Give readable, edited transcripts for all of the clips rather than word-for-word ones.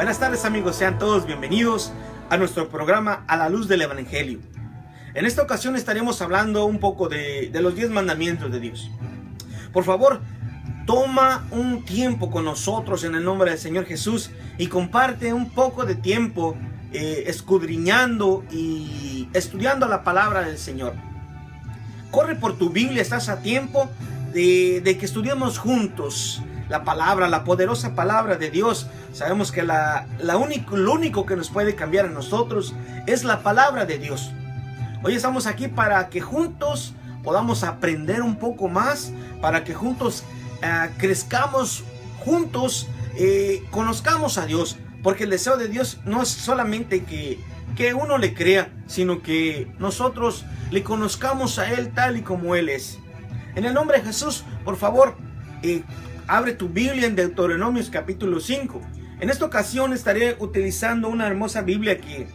Buenas tardes amigos, sean todos bienvenidos a nuestro programa A la Luz del Evangelio. En esta ocasión estaremos hablando un poco de los 10 mandamientos de Dios. Por favor, toma un tiempo con nosotros en el nombre del Señor Jesús y comparte un poco de tiempo escudriñando y estudiando la palabra del Señor. Corre por tu Biblia, estás a tiempo de que estudiemos juntos la palabra, la poderosa palabra de Dios. Sabemos que lo único que nos puede cambiar a nosotros es la palabra de Dios. Hoy estamos aquí para que juntos podamos aprender un poco más, para que juntos crezcamos, juntos conozcamos a Dios, porque el deseo de Dios no es solamente que uno le crea, sino que nosotros le conozcamos a Él tal y como Él es. En el nombre de Jesús, por favor, abre tu Biblia en Deuteronomios capítulo 5. En esta ocasión estaré utilizando una hermosa Biblia que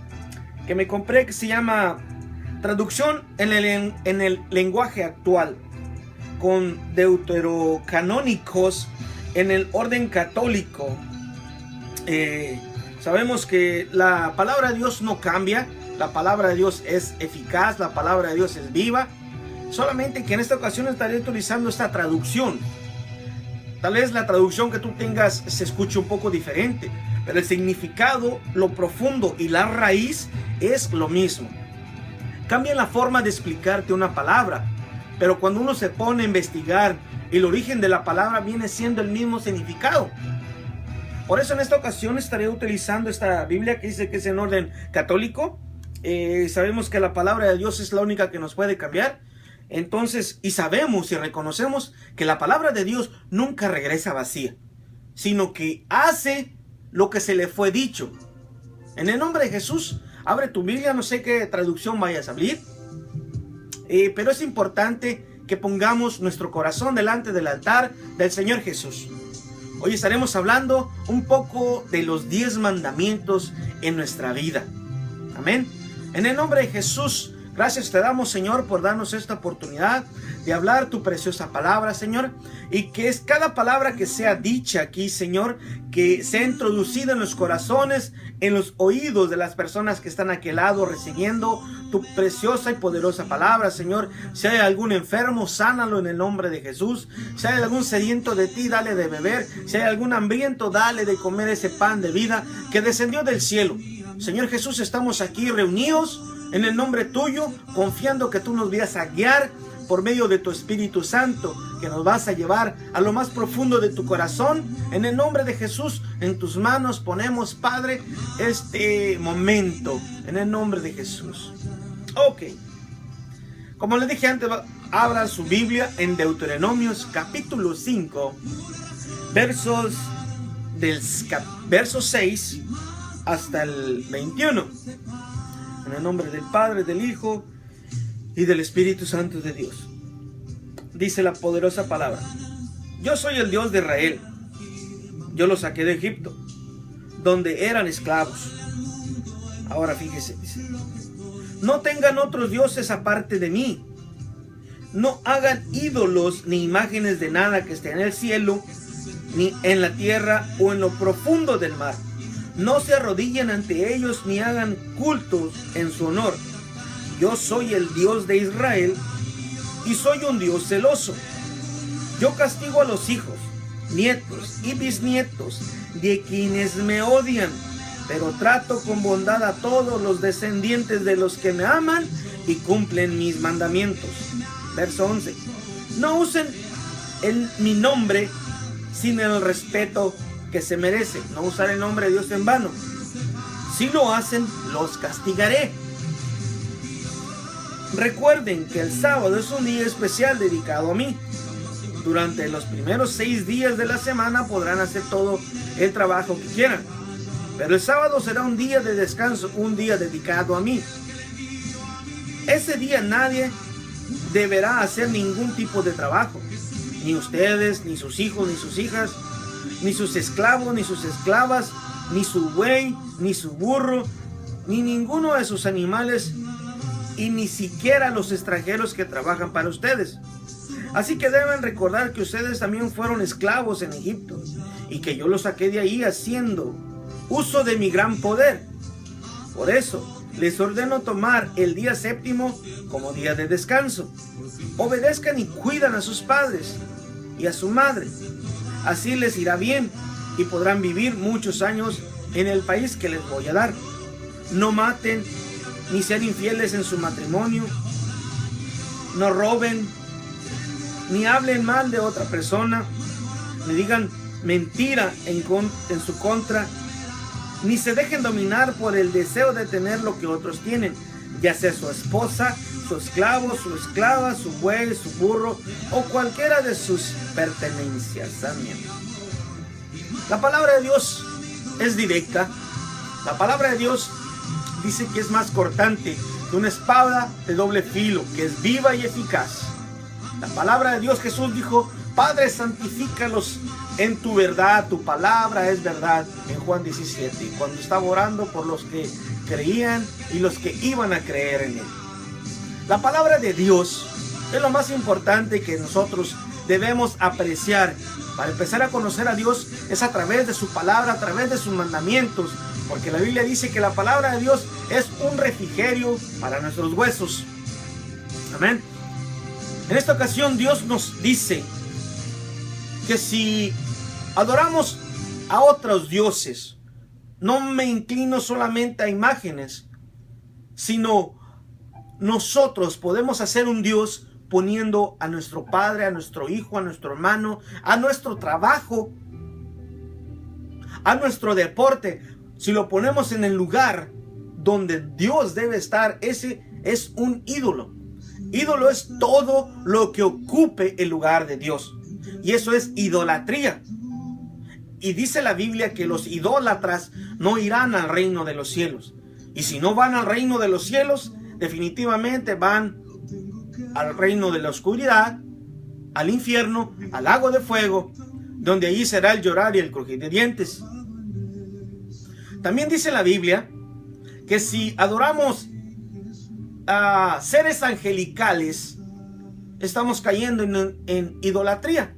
me compré, que se llama Traducción en el lenguaje actual, con deuterocanónicos en el orden católico. Sabemos que la palabra de Dios no cambia, la palabra de Dios es eficaz, la palabra de Dios es viva, solamente que en esta ocasión estaré utilizando esta traducción. Tal vez la traducción que tú tengas se escuche un poco diferente, pero el significado, lo profundo y la raíz es lo mismo. Cambia la forma de explicarte una palabra, pero cuando uno se pone a investigar el origen de la palabra viene siendo el mismo significado. Por eso en esta ocasión estaré utilizando esta Biblia que dice que es en orden católico. Sabemos que la palabra de Dios es la única que nos puede cambiar. Entonces, y sabemos y reconocemos que la palabra de Dios nunca regresa vacía, sino que hace lo que se le fue dicho. En el nombre de Jesús, abre tu Biblia, no sé qué traducción vayas a abrir, pero es importante que pongamos nuestro corazón delante del altar del Señor Jesús. Hoy estaremos hablando un poco de los 10 mandamientos en nuestra vida. Amén. En el nombre de Jesús, gracias te damos, Señor, por darnos esta oportunidad de hablar tu preciosa palabra, Señor, y que es cada palabra que sea dicha aquí, Señor, que sea introducida en los corazones, en los oídos de las personas que están a aquel lado recibiendo tu preciosa y poderosa palabra, Señor. Si hay algún enfermo, sánalo en el nombre de Jesús. Si hay algún sediento de ti, dale de beber. Si hay algún hambriento, dale de comer ese pan de vida que descendió del cielo. Señor Jesús, estamos aquí reunidos en el nombre tuyo, confiando que tú nos vas a guiar por medio de tu Espíritu Santo, que nos vas a llevar a lo más profundo de tu corazón. En el nombre de Jesús, en tus manos ponemos, Padre, este momento, en el nombre de Jesús. Ok, como les dije antes, abra su Biblia en Deuteronomios capítulo 5, verso 6 hasta el 21. En el nombre del Padre, del Hijo y del Espíritu Santo de Dios. Dice la poderosa palabra: yo soy el Dios de Israel. Yo los saqué de Egipto, donde eran esclavos. Ahora fíjese, dice: no tengan otros dioses aparte de mí. No hagan ídolos ni imágenes de nada que esté en el cielo, ni en la tierra o en lo profundo del mar. No se arrodillen ante ellos ni hagan cultos en su honor. Yo soy el Dios de Israel y soy un Dios celoso. Yo castigo a los hijos, nietos y bisnietos de quienes me odian, pero trato con bondad a todos los descendientes de los que me aman y cumplen mis mandamientos. Verso 11. No usen mi nombre sin el respeto que se merece. No usar el nombre de Dios en vano. Si lo hacen, los castigaré. Recuerden que el sábado es un día especial dedicado a mí. Durante los primeros 6 días de la semana podrán hacer todo el trabajo que quieran, pero el sábado será un día de descanso, un día dedicado a mí. Ese día nadie deberá hacer ningún tipo de trabajo, ni ustedes, ni sus hijos, ni sus hijas, ni sus esclavos, ni sus esclavas, ni su buey, ni su burro, ni ninguno de sus animales, y ni siquiera los extranjeros que trabajan para ustedes. Así que deben recordar que ustedes también fueron esclavos en Egipto, y que yo los saqué de ahí haciendo uso de mi gran poder. Por eso les ordeno tomar el día séptimo como día de descanso. Obedezcan y cuidan a sus padres y a su madre. Así les irá bien y podrán vivir muchos años en el país que les voy a dar. No maten ni sean infieles en su matrimonio. No roben ni hablen mal de otra persona, ni digan mentira en su contra, ni se dejen dominar por el deseo de tener lo que otros tienen, ya sea su esposa, su esclavo, su esclava, su buey, su burro o cualquiera de sus pertenencias. Amén. La palabra de Dios es directa. La palabra de Dios dice que es más cortante que una espada de doble filo, que es viva y eficaz. La palabra de Dios, Jesús dijo: Padre, santifícalos en tu verdad, tu palabra es verdad, en Juan 17, cuando estaba orando por los que creían y los que iban a creer en él. La palabra de Dios es lo más importante que nosotros debemos apreciar. Para empezar a conocer a Dios es a través de su palabra, a través de sus mandamientos, porque la Biblia dice que la palabra de Dios es un refrigerio para nuestros huesos. Amén. En esta ocasión Dios nos dice que si adoramos a otros dioses, no me inclino solamente a imágenes, sino nosotros podemos hacer un Dios poniendo a nuestro padre, a nuestro hijo, a nuestro hermano, a nuestro trabajo, a nuestro deporte. Si lo ponemos en el lugar donde Dios debe estar, ese es un ídolo. Ídolo es todo lo que ocupe el lugar de Dios. Y eso es idolatría. Y dice la Biblia que los idólatras no irán al reino de los cielos. Y si no van al reino de los cielos, definitivamente van al reino de la oscuridad, al infierno, al lago de fuego, donde allí será el llorar y el crujir de dientes. También dice la Biblia que si adoramos a seres angelicales, estamos cayendo en idolatría.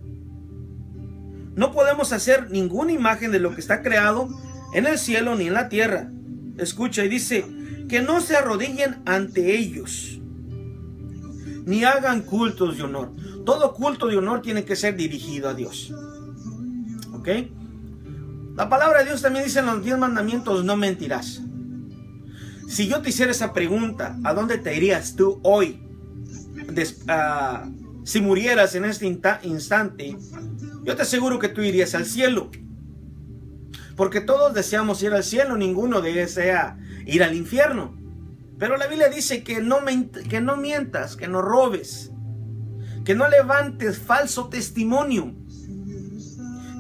No podemos hacer ninguna imagen de lo que está creado en el cielo ni en la tierra. Escucha, y dice que no se arrodillen ante ellos, ni hagan cultos de honor. Todo culto de honor tiene que ser dirigido a Dios. ¿Ok? La palabra de Dios también dice en los 10 mandamientos: no mentirás. Si yo te hiciera esa pregunta, ¿a dónde te irías tú hoy? Si murieras en este instante, yo te aseguro que tú irías al cielo. Porque todos deseamos ir al cielo, ninguno desea ir al infierno. Pero la Biblia dice que no mientas, que no robes, que no levantes falso testimonio,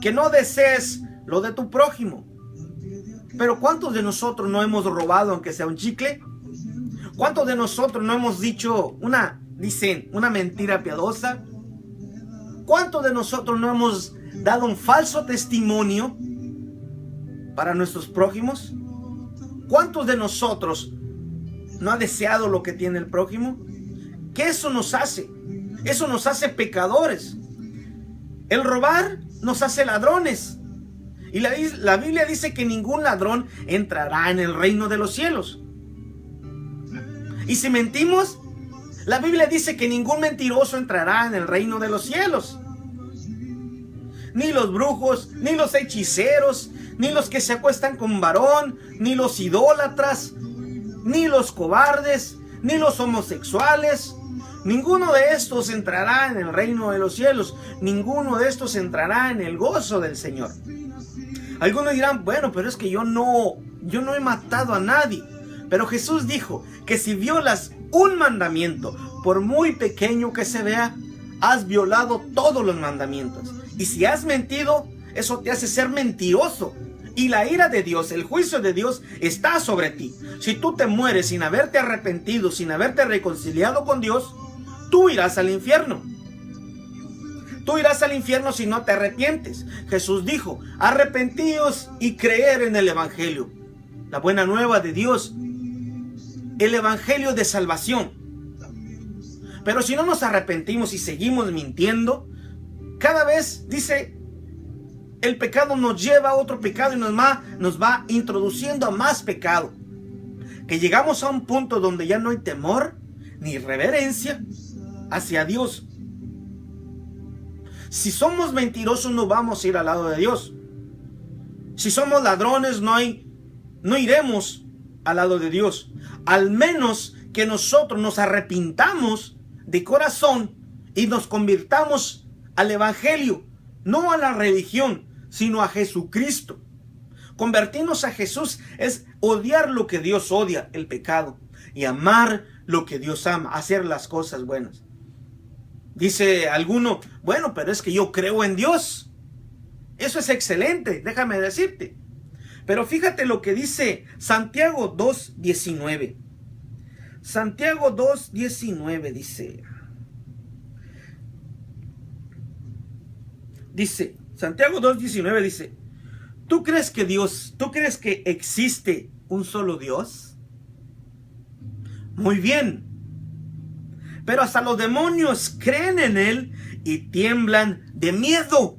que no desees lo de tu prójimo. Pero ¿cuántos de nosotros no hemos robado aunque sea un chicle? ¿Cuántos de nosotros no hemos dicho una mentira piadosa? ¿Cuántos de nosotros no hemos dado un falso testimonio para nuestros prójimos? ¿Cuántos de nosotros no ha deseado lo que tiene el prójimo? ¿Qué eso nos hace? Eso nos hace pecadores. El robar nos hace ladrones. Y la Biblia dice que ningún ladrón entrará en el reino de los cielos. Y si mentimos, la Biblia dice que ningún mentiroso entrará en el reino de los cielos. Ni los brujos, ni los hechiceros, ni los que se acuestan con varón, ni los idólatras, ni los cobardes, ni los homosexuales. Ninguno de estos entrará en el reino de los cielos. Ninguno de estos entrará en el gozo del Señor. Algunos dirán: bueno, pero es que yo no he matado a nadie. Pero Jesús dijo que si violas un mandamiento, por muy pequeño que se vea, has violado todos los mandamientos. Y si has mentido, eso te hace ser mentiroso. Y la ira de Dios, el juicio de Dios está sobre ti. Si tú te mueres sin haberte arrepentido, sin haberte reconciliado con Dios, tú irás al infierno. Tú irás al infierno si no te arrepientes. Jesús dijo: arrepentíos y creer en el Evangelio, la buena nueva de Dios, el Evangelio de salvación. Pero si no nos arrepentimos y seguimos mintiendo, cada vez dice el pecado nos lleva a otro pecado y nos va introduciendo a más pecado. Que llegamos a un punto donde ya no hay temor ni reverencia hacia Dios. Si somos mentirosos, no vamos a ir al lado de Dios. Si somos ladrones, no iremos al lado de Dios. Al menos que nosotros nos arrepintamos de corazón y nos convirtamos al evangelio, no a la religión, sino a Jesucristo. Convertirnos a Jesús es odiar lo que Dios odia, el pecado, y amar lo que Dios ama, hacer las cosas buenas. Dice alguno, bueno, pero es que yo creo en Dios. Eso es excelente, déjame decirte. Pero fíjate lo que dice Santiago 2:19. Santiago 2:19 dice, Santiago 2:19 dice, ¿tú crees que existe un solo Dios? Muy bien. Pero hasta los demonios creen en Él y tiemblan de miedo.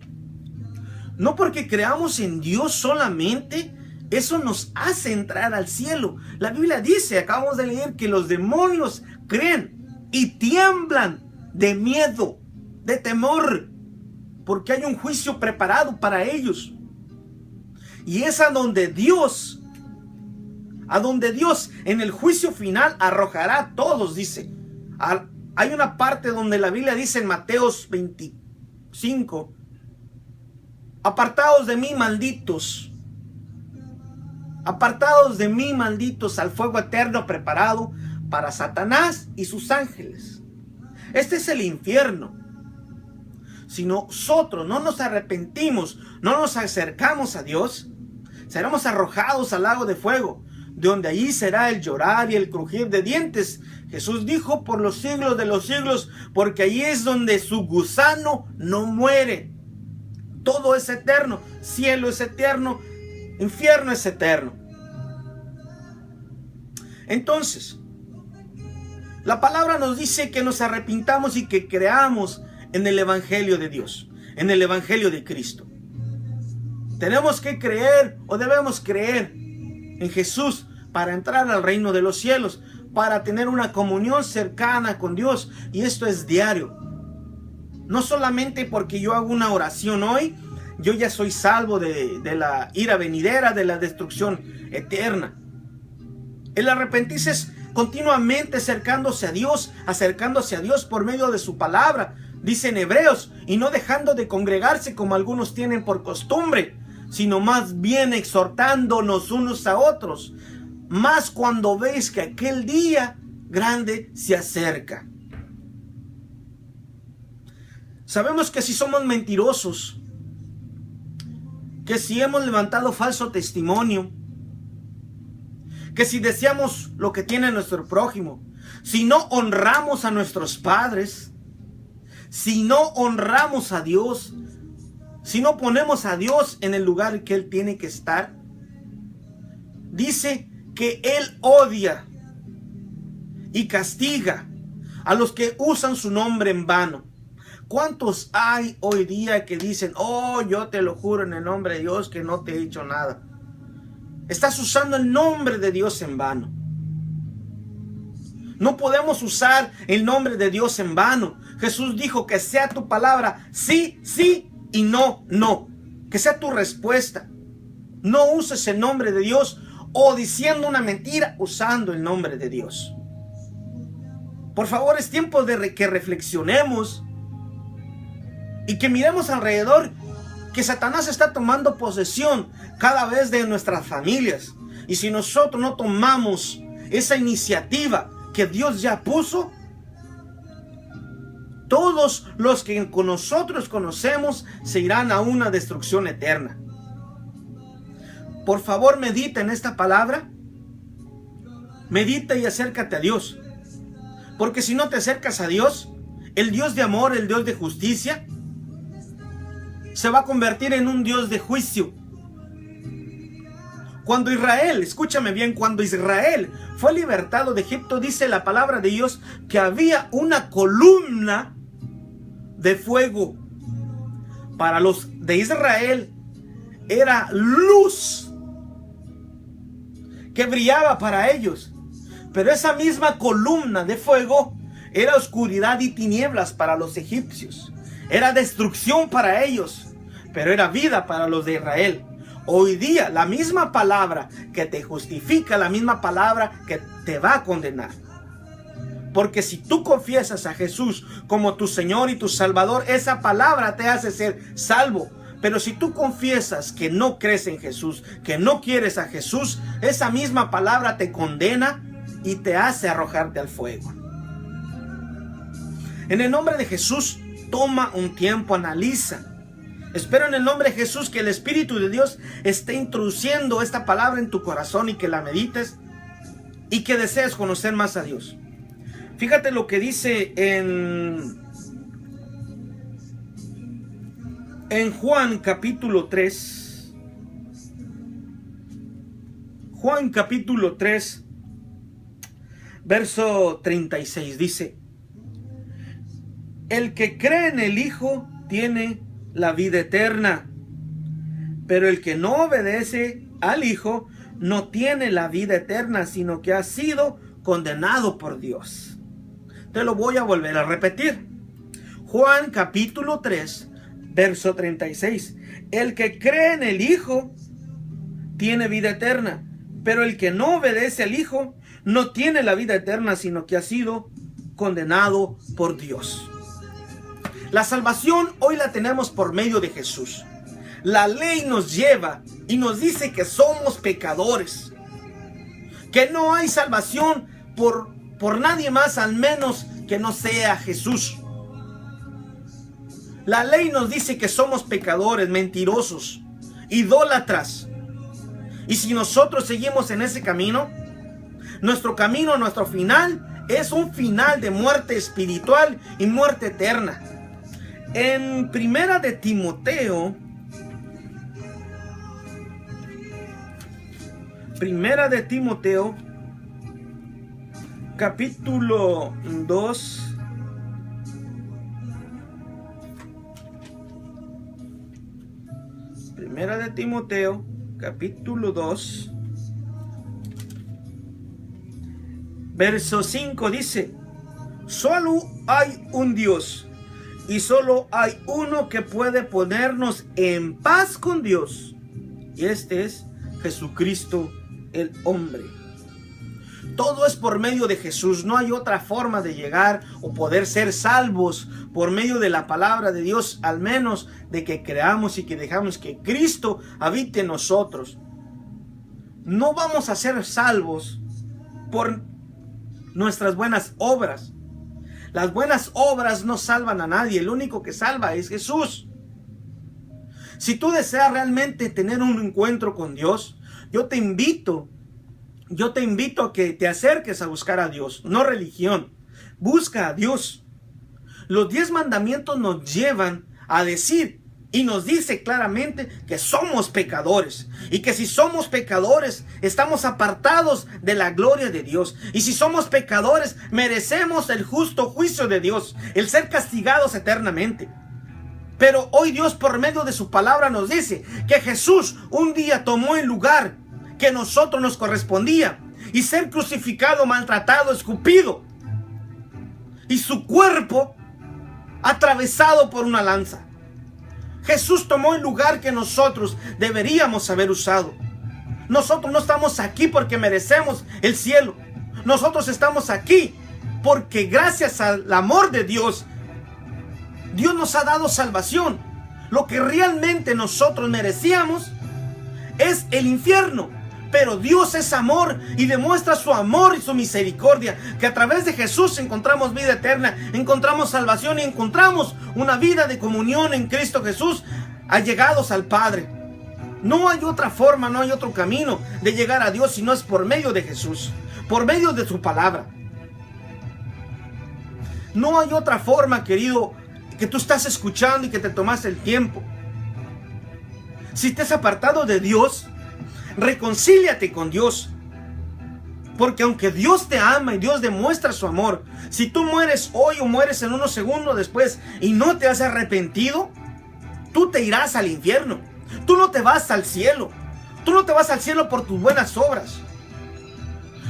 No porque creamos en Dios solamente, eso nos hace entrar al cielo. La Biblia dice, acabamos de leer, que los demonios creen y tiemblan de miedo, de temor, porque hay un juicio preparado para ellos. Y es a donde Dios en el juicio final arrojará a todos, dice. Hay una parte donde la Biblia dice en Mateos 25, apartaos de mí, malditos. Apartados de mí, malditos, al fuego eterno preparado para Satanás y sus ángeles. Este es el infierno. Si nosotros no nos arrepentimos, no nos acercamos a Dios, seremos arrojados al lago de fuego, donde allí será el llorar y el crujir de dientes. Jesús dijo, por los siglos de los siglos, porque allí es donde su gusano no muere. Todo es eterno, cielo es eterno, infierno es eterno. Entonces, la palabra nos dice que nos arrepintamos y que creamos en el evangelio de Dios, en el evangelio de Cristo. Tenemos que creer, o debemos creer en Jesús para entrar al reino de los cielos, para tener una comunión cercana con Dios. Y esto es diario. No solamente porque yo hago una oración hoy, yo ya soy salvo de la ira venidera, de la destrucción eterna. El arrepentirse es continuamente acercándose a Dios por medio de su palabra, dice en Hebreos, y no dejando de congregarse como algunos tienen por costumbre, sino más bien exhortándonos unos a otros, más cuando veis que aquel día grande se acerca. Sabemos que si somos mentirosos, que si hemos levantado falso testimonio, que si deseamos lo que tiene nuestro prójimo, si no honramos a nuestros padres, si no honramos a Dios, si no ponemos a Dios en el lugar que Él tiene que estar, dice que Él odia y castiga a los que usan su nombre en vano. ¿Cuántos hay hoy día que dicen, oh, yo te lo juro en el nombre de Dios que no te he hecho nada? Estás usando el nombre de Dios en vano. No podemos usar el nombre de Dios en vano. Jesús dijo que sea tu palabra sí, sí y no, no. Que sea tu respuesta. No uses el nombre de Dios o diciendo una mentira usando el nombre de Dios. Por favor, es tiempo de que reflexionemos y que miremos alrededor, que Satanás está tomando posesión cada vez de nuestras familias. Y si nosotros no tomamos esa iniciativa que Dios ya puso, todos los que con nosotros conocemos se irán a una destrucción eterna. Por favor, medita en esta palabra. Medita y acércate a Dios. Porque si no te acercas a Dios, el Dios de amor, el Dios de justicia, se va a convertir en un Dios de juicio. Cuando Israel, escúchame bien, cuando Israel fue libertado de Egipto, dice la palabra de Dios que había una columna de fuego para los de Israel era luz que brillaba para ellos. Pero esa misma columna de fuego era oscuridad y tinieblas para los egipcios. Era destrucción para ellos, pero era vida para los de Israel. Hoy día la misma palabra que te justifica, la misma palabra que te va a condenar. Porque si tú confiesas a Jesús como tu Señor y tu Salvador, esa palabra te hace ser salvo. Pero si tú confiesas que no crees en Jesús, que no quieres a Jesús, esa misma palabra te condena y te hace arrojarte al fuego. En el nombre de Jesús, toma un tiempo, analiza. Espero en el nombre de Jesús que el Espíritu de Dios esté introduciendo esta palabra en tu corazón y que la medites y que desees conocer más a Dios. Fíjate lo que dice en Juan capítulo 3. Juan capítulo 3, verso 36 dice: el que cree en el Hijo tiene la vida eterna, pero el que no obedece al Hijo no tiene la vida eterna, sino que ha sido condenado por Dios. Te lo voy a volver a repetir. Juan capítulo 3, verso 36. El que cree en el Hijo tiene vida eterna, pero el que no obedece al Hijo no tiene la vida eterna, sino que ha sido condenado por Dios. La salvación hoy la tenemos por medio de Jesús. La ley nos lleva y nos dice que somos pecadores, que no hay salvación por nadie más, al menos que no sea Jesús. La ley nos dice que somos pecadores, mentirosos, idólatras. Y si nosotros seguimos en ese camino, nuestro final es un final de muerte espiritual y muerte eterna. En Primera de Timoteo, capítulo 2, Primera de Timoteo, capítulo 2, verso 5 dice: solo hay un Dios y solo hay uno que puede ponernos en paz con Dios, y este es Jesucristo el hombre. Todo es por medio de Jesús. No hay otra forma de llegar o poder ser salvos por medio de la palabra de Dios, al menos de que creamos y que dejamos que Cristo habite en nosotros. No vamos a ser salvos por nuestras buenas obras. Las buenas obras no salvan a nadie. El único que salva es Jesús. Si tú deseas realmente tener un encuentro con Dios, yo te invito a que te acerques a buscar a Dios, no religión. Busca a Dios. Los 10 mandamientos nos llevan a decir y nos dice claramente que somos pecadores, y que si somos pecadores estamos apartados de la gloria de Dios, y si somos pecadores merecemos el justo juicio de Dios, el ser castigados eternamente. Pero hoy Dios, por medio de su palabra, nos dice que Jesús un día tomó el lugar que a nosotros nos correspondía, y ser crucificado, maltratado, escupido, y su cuerpo atravesado por una lanza. Jesús tomó el lugar que nosotros deberíamos haber usado. Nosotros no estamos aquí porque merecemos el cielo. Nosotros estamos aquí porque gracias al amor de Dios, Dios nos ha dado salvación. Lo que realmente nosotros merecíamos es el infierno. Pero Dios es amor y demuestra su amor y su misericordia, que a través de Jesús encontramos vida eterna, encontramos salvación y encontramos una vida de comunión en Cristo Jesús, allegados al Padre. No hay otra forma, no hay otro camino de llegar a Dios si no es por medio de Jesús, por medio de su palabra. No hay otra forma, querido, que tú estás escuchando y que te tomaste el tiempo. Si te has apartado de Dios, reconcíliate con Dios, porque aunque Dios te ama y Dios demuestra su amor, si tú mueres hoy o mueres en unos segundos después y no te has arrepentido, tú te irás al infierno. Tú no te vas al cielo. Tú no te vas al cielo por tus buenas obras.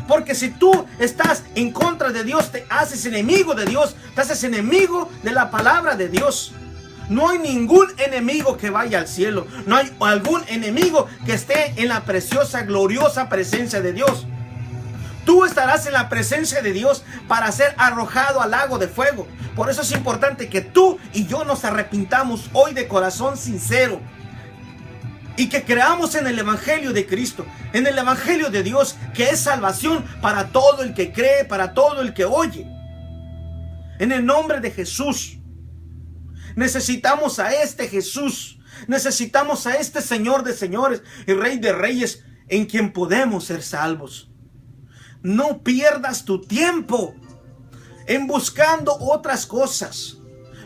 Porque si tú estás en contra de Dios, te haces enemigo de Dios, te haces enemigo de la palabra de Dios. No hay ningún enemigo que vaya al cielo. No hay algún enemigo que esté en la preciosa, gloriosa presencia de Dios. Tú estarás en la presencia de Dios para ser arrojado al lago de fuego. Por eso es importante que tú y yo nos arrepintamos hoy de corazón sincero. Y que creamos en el Evangelio de Cristo, en el Evangelio de Dios, que es salvación para todo el que cree, para todo el que oye. En el nombre de Jesús. Necesitamos a este Jesús. Necesitamos a este Señor de señores y Rey de reyes, en quien podemos ser salvos. No pierdas tu tiempo en buscando otras cosas.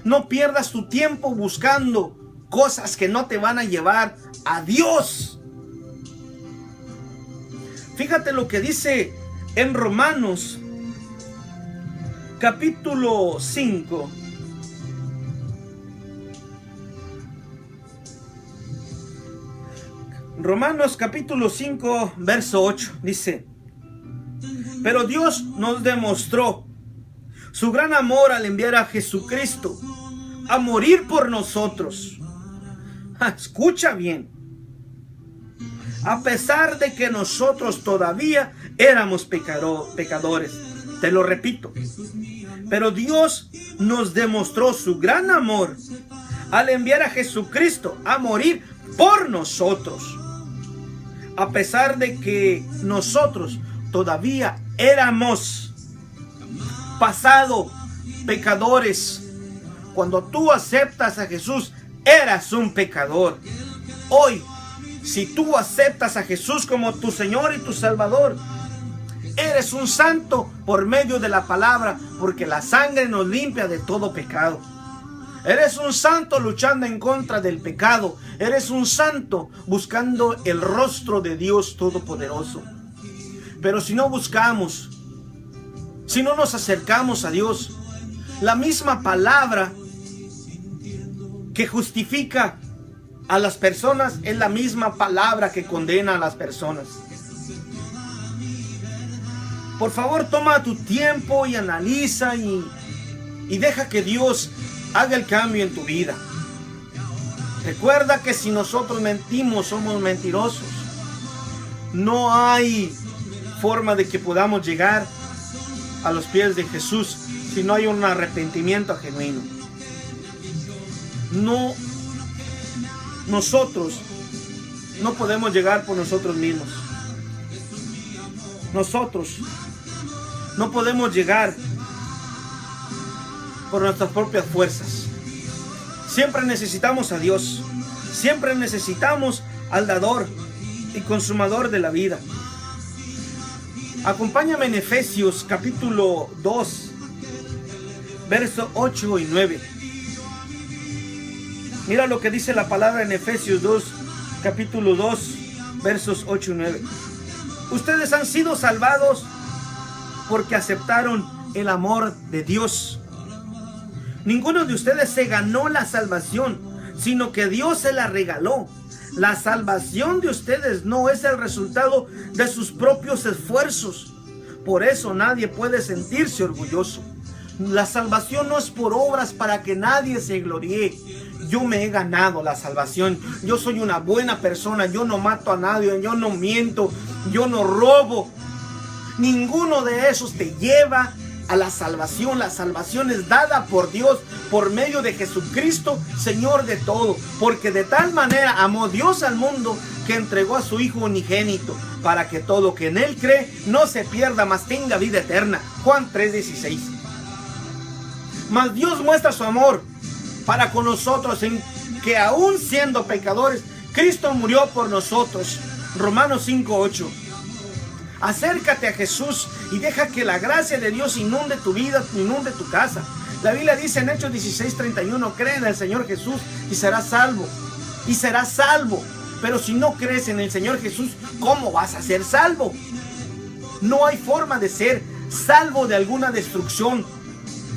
No pierdas tu tiempo buscando cosas que no te van a llevar a Dios. Fíjate lo que dice en Romanos capítulo 5. Romanos capítulo 5 verso 8 dice: pero Dios nos demostró su gran amor al enviar a Jesucristo a morir por nosotros. Escucha bien. A pesar de que nosotros todavía éramos pecadores. Te lo repito. Pero Dios nos demostró su gran amor al enviar a Jesucristo a morir por nosotros. A pesar de que nosotros todavía éramos pasado pecadores. Cuando tú aceptas a Jesús, eras un pecador. Hoy, si tú aceptas a Jesús como tu Señor y tu Salvador, eres un santo por medio de la palabra, porque la sangre nos limpia de todo pecado. Eres un santo luchando en contra del pecado. Eres un santo buscando el rostro de Dios Todopoderoso. Pero si no buscamos, si no nos acercamos a Dios, la misma palabra que justifica a las personas es la misma palabra que condena a las personas. Por favor, toma tu tiempo y analiza y deja que Dios haga el cambio en tu vida. Recuerda que si nosotros mentimos, somos mentirosos. No hay forma de que podamos llegar a los pies de Jesús si no hay un arrepentimiento genuino. Nosotros no podemos llegar por nosotros mismos. Nosotros no podemos llegar por nuestras propias fuerzas. Siempre necesitamos a Dios. Siempre necesitamos al dador y consumador de la vida. Acompáñame en Efesios capítulo 2, versos 8 y 9. Mira lo que dice la palabra en Efesios 2, capítulo 2, versos 8 y 9. Ustedes han sido salvados porque aceptaron el amor de Dios. Ninguno de ustedes se ganó la salvación, sino que Dios se la regaló. La salvación de ustedes no es el resultado de sus propios esfuerzos. Por eso nadie puede sentirse orgulloso. La salvación no es por obras para que nadie se gloríe. Yo me he ganado la salvación. Yo soy una buena persona. Yo no mato a nadie. Yo no miento. Yo no robo. Ninguno de esos te lleva a la salvación. La salvación es dada por Dios por medio de Jesucristo, Señor de todo. Porque de tal manera amó Dios al mundo que entregó a su Hijo unigénito, para que todo que en Él cree no se pierda, mas tenga vida eterna. Juan 3:16. Mas Dios muestra su amor para con nosotros en que aún siendo pecadores, Cristo murió por nosotros. Romanos 5:8. Acércate a Jesús y deja que la gracia de Dios inunde tu vida, inunde tu casa. La Biblia dice en Hechos 16:31, cree en el Señor Jesús y serás salvo. Y serás salvo. Pero si no crees en el Señor Jesús, ¿cómo vas a ser salvo? No hay forma de ser salvo de alguna destrucción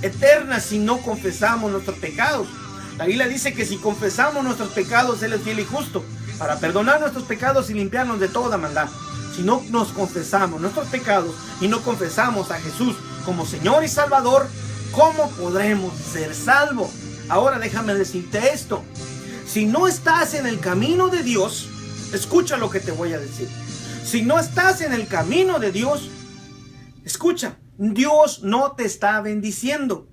eterna si no confesamos nuestros pecados. La Biblia dice que si confesamos nuestros pecados, Él es fiel y justo para perdonar nuestros pecados y limpiarnos de toda maldad. Si no nos confesamos nuestros pecados y no confesamos a Jesús como Señor y Salvador, ¿cómo podremos ser salvos? Ahora déjame decirte esto. Si no estás en el camino de Dios, escucha lo que te voy a decir. Si no estás en el camino de Dios, escucha, Dios no te está bendiciendo.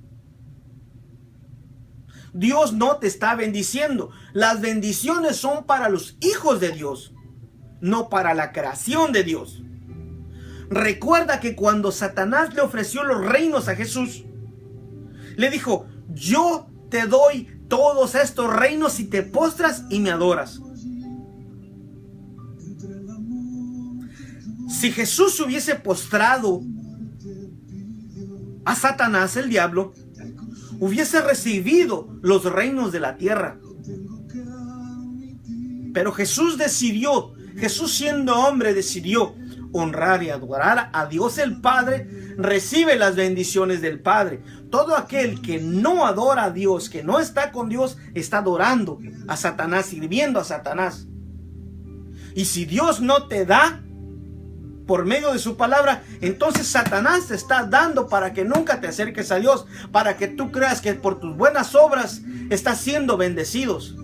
Dios no te está bendiciendo. Las bendiciones son para los hijos de Dios, no para la creación de Dios. Recuerda que cuando Satanás le ofreció los reinos a Jesús, le dijo: yo te doy todos estos reinos si te postras y me adoras. Si Jesús se hubiese postrado a Satanás, el diablo, hubiese recibido los reinos de la tierra. Pero Jesús decidió, Jesús siendo hombre decidió honrar y adorar a Dios el Padre, recibe las bendiciones del Padre. Todo aquel que no adora a Dios, que no está con Dios, está adorando a Satanás, sirviendo a Satanás. Y si Dios no te da por medio de su palabra, entonces Satanás te está dando para que nunca te acerques a Dios, para que tú creas que por tus buenas obras estás siendo bendecidos.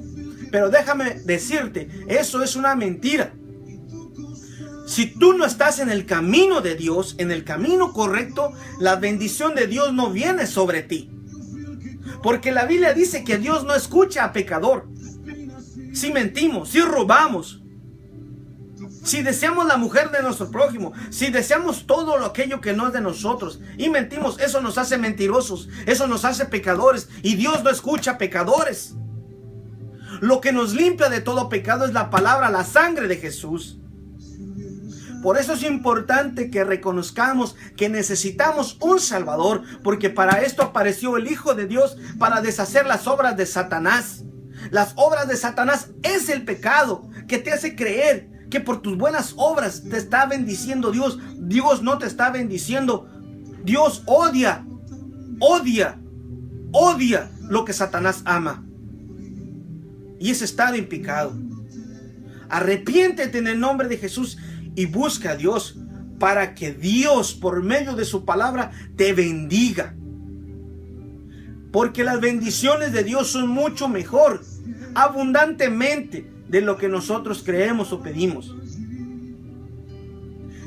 Pero déjame decirte, eso es una mentira. Si tú no estás en el camino de Dios, en el camino correcto, la bendición de Dios no viene sobre ti. Porque la Biblia dice que Dios no escucha a pecador. Si mentimos, si robamos, si deseamos la mujer de nuestro prójimo, si deseamos todo aquello que no es de nosotros y mentimos, eso nos hace mentirosos, eso nos hace pecadores, y Dios no escucha a pecadores. Lo que nos limpia de todo pecado es la palabra, la sangre de Jesús. Por eso es importante que reconozcamos que necesitamos un Salvador, porque para esto apareció el Hijo de Dios, para deshacer las obras de Satanás. Las obras de Satanás es el pecado que te hace creer que por tus buenas obras te está bendiciendo Dios. Dios no te está bendiciendo. Dios odia lo que Satanás ama, y es estar en pecado. Arrepiéntete en el nombre de Jesús y busca a Dios, para que Dios por medio de su palabra te bendiga. Porque las bendiciones de Dios son mucho mejor, abundantemente, de lo que nosotros creemos o pedimos.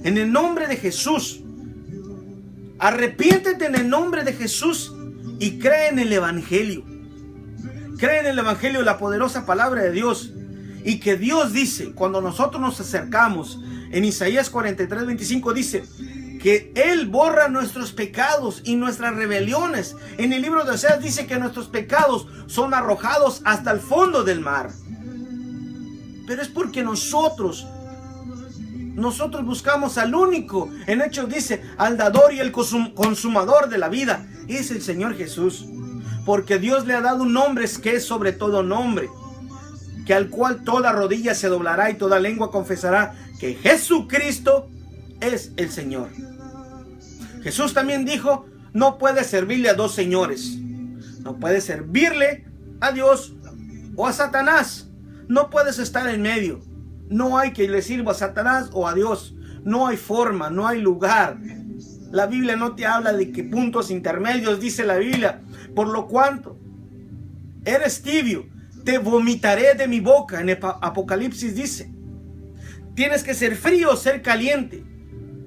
En el nombre de Jesús, arrepiéntete en el nombre de Jesús y cree en el Evangelio. Cree en el Evangelio, la poderosa palabra de Dios. Y que Dios dice, cuando nosotros nos acercamos, en Isaías 43:25 dice que Él borra nuestros pecados y nuestras rebeliones. En el libro de Oseas dice que nuestros pecados son arrojados hasta el fondo del mar. Pero es porque nosotros buscamos al único. En Hechos dice, al dador y el consumador de la vida es el Señor Jesús. Porque Dios le ha dado un nombre que es sobre todo nombre, que al cual toda rodilla se doblará y toda lengua confesará que Jesucristo es el Señor. Jesús también dijo, no puedes servirle a dos señores. No puedes servirle a Dios o a Satanás. No puedes estar en medio. No hay que le sirva a Satanás o a Dios. No hay forma, no hay lugar. La Biblia no te habla de que puntos intermedios, dice la Biblia. Por lo cuanto eres tibio, te vomitaré de mi boca. En Apocalipsis dice, tienes que ser frío o ser caliente.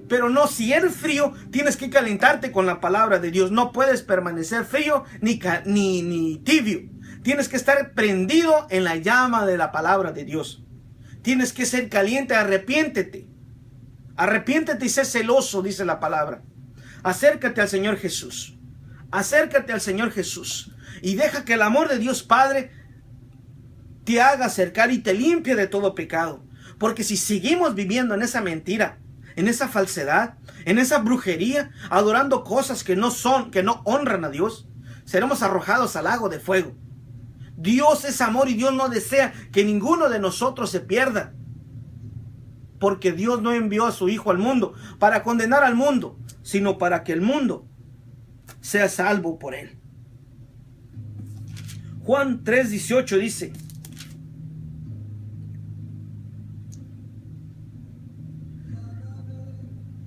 Pero no, si eres frío, tienes que calentarte con la palabra de Dios. No puedes permanecer frío ni tibio. Tienes que estar prendido en la llama de la palabra de Dios. Tienes que ser caliente. Arrepiéntete. Arrepiéntete y sé celoso, dice la palabra. Acércate al Señor Jesús. Acércate al Señor Jesús. Y deja que el amor de Dios Padre te haga acercar y te limpie de todo pecado. Porque si seguimos viviendo en esa mentira, en esa falsedad, en esa brujería, adorando cosas que no honran a Dios, seremos arrojados al lago de fuego. Dios es amor y Dios no desea que ninguno de nosotros se pierda. Porque Dios no envió a su Hijo al mundo para condenar al mundo, sino para que el mundo sea salvo por él. Juan 3:18 dice,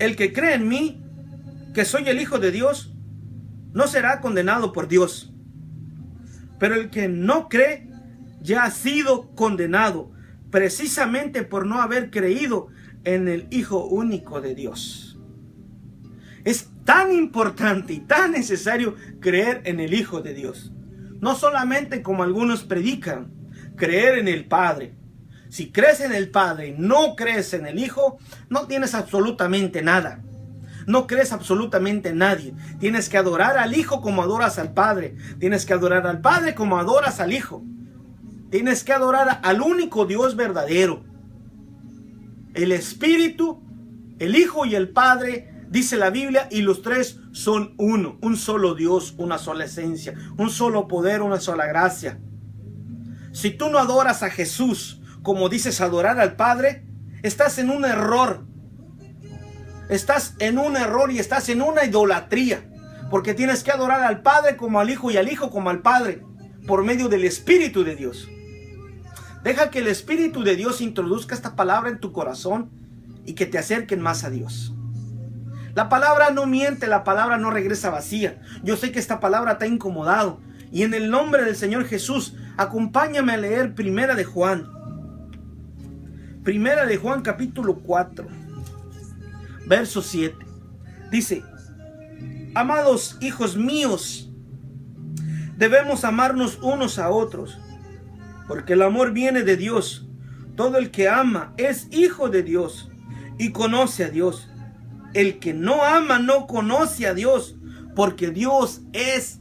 el que cree en mí, que soy el Hijo de Dios, no será condenado por Dios. Pero el que no cree ya ha sido condenado, precisamente por no haber creído en el Hijo único de Dios. Es tan importante y tan necesario creer en el Hijo de Dios. No solamente como algunos predican, creer en el Padre. Si crees en el Padre y no crees en el Hijo, no tienes absolutamente nada. No crees absolutamente en nadie. Tienes que adorar al Hijo como adoras al Padre. Tienes que adorar al Padre como adoras al Hijo. Tienes que adorar al único Dios verdadero. El Espíritu, el Hijo y el Padre, dice la Biblia, y los tres son uno. Un solo Dios, una sola esencia, un solo poder, una sola gracia. Si tú no adoras a Jesús como dices adorar al Padre, estás en un error. Estás en un error y estás en una idolatría. Porque tienes que adorar al Padre como al Hijo y al Hijo como al Padre, por medio del Espíritu de Dios. Deja que el Espíritu de Dios introduzca esta palabra en tu corazón y que te acerquen más a Dios. La palabra no miente, la palabra no regresa vacía. Yo sé que esta palabra te ha incomodado. Y en el nombre del Señor Jesús, acompáñame a leer Primera de Juan. Primera de Juan capítulo 4, verso 7. Dice: amados hijos míos, debemos amarnos unos a otros, porque el amor viene de Dios. Todo el que ama es hijo de Dios y conoce a Dios. El que no ama no conoce a Dios, porque Dios es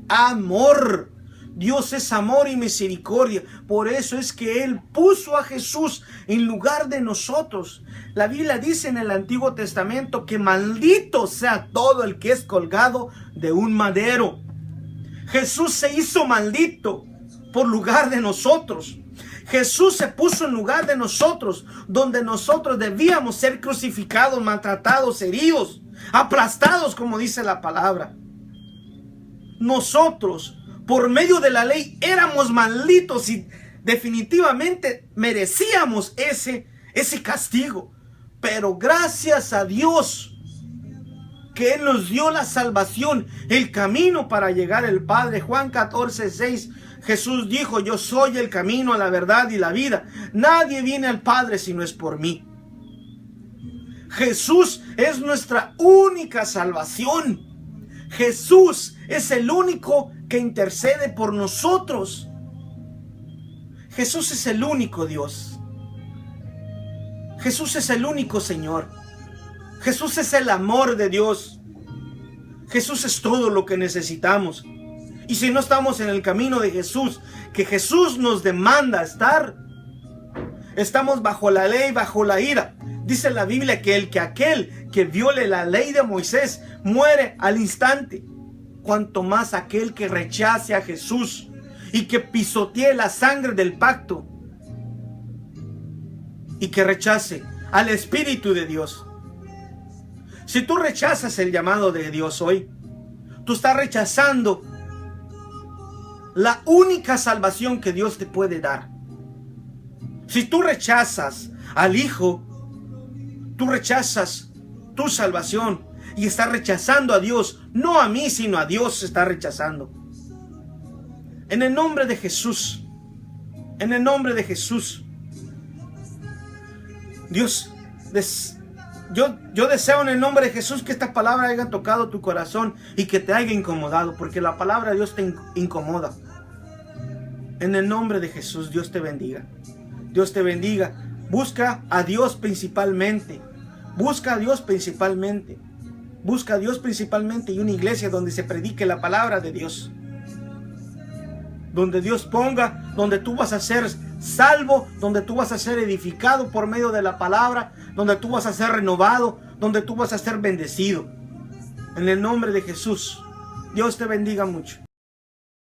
amor. Dios es amor y misericordia. Por eso es que Él puso a Jesús en lugar de nosotros. La Biblia dice en el Antiguo Testamento que maldito sea todo el que es colgado de un madero. Jesús se hizo maldito por lugar de nosotros. Jesús se puso en lugar de nosotros, donde nosotros debíamos ser crucificados, maltratados, heridos, aplastados, como dice la palabra. Nosotros, por medio de la ley, éramos malditos y definitivamente merecíamos ese castigo. Pero gracias a Dios que Él nos dio la salvación, el camino para llegar al Padre. Juan 14:6, Jesús dijo: yo soy el camino, la verdad y la vida. Nadie viene al Padre si no es por mí. Jesús es nuestra única salvación. Jesús es el único que intercede por nosotros. Jesús es el único Dios. Jesús es el único Señor. Jesús es el amor de Dios. Jesús es todo lo que necesitamos. Y si no estamos en el camino de Jesús, que Jesús nos demanda estar, estamos bajo la ley, bajo la ira. Dice la Biblia que aquel que viole la ley de Moisés muere al instante. Cuanto más aquel que rechace a Jesús y que pisotee la sangre del pacto y que rechace al Espíritu de Dios. Si tú rechazas el llamado de Dios hoy, tú estás rechazando la única salvación que Dios te puede dar. Si tú rechazas al Hijo, tú rechazas tu salvación y estás rechazando a Dios. No a mí, sino a Dios se está rechazando. En el nombre de Jesús, en el nombre de Jesús, Dios, yo deseo en el nombre de Jesús que esta palabra haya tocado tu corazón y que te haya incomodado, porque la palabra de Dios te incomoda. En el nombre de Jesús, Dios te bendiga. Dios te bendiga. Busca a Dios principalmente. Busca a Dios principalmente. Busca a Dios principalmente y una iglesia donde se predique la palabra de Dios. Donde Dios ponga, donde tú vas a ser salvo, donde tú vas a ser edificado por medio de la palabra, donde tú vas a ser renovado, donde tú vas a ser bendecido. En el nombre de Jesús, Dios te bendiga mucho.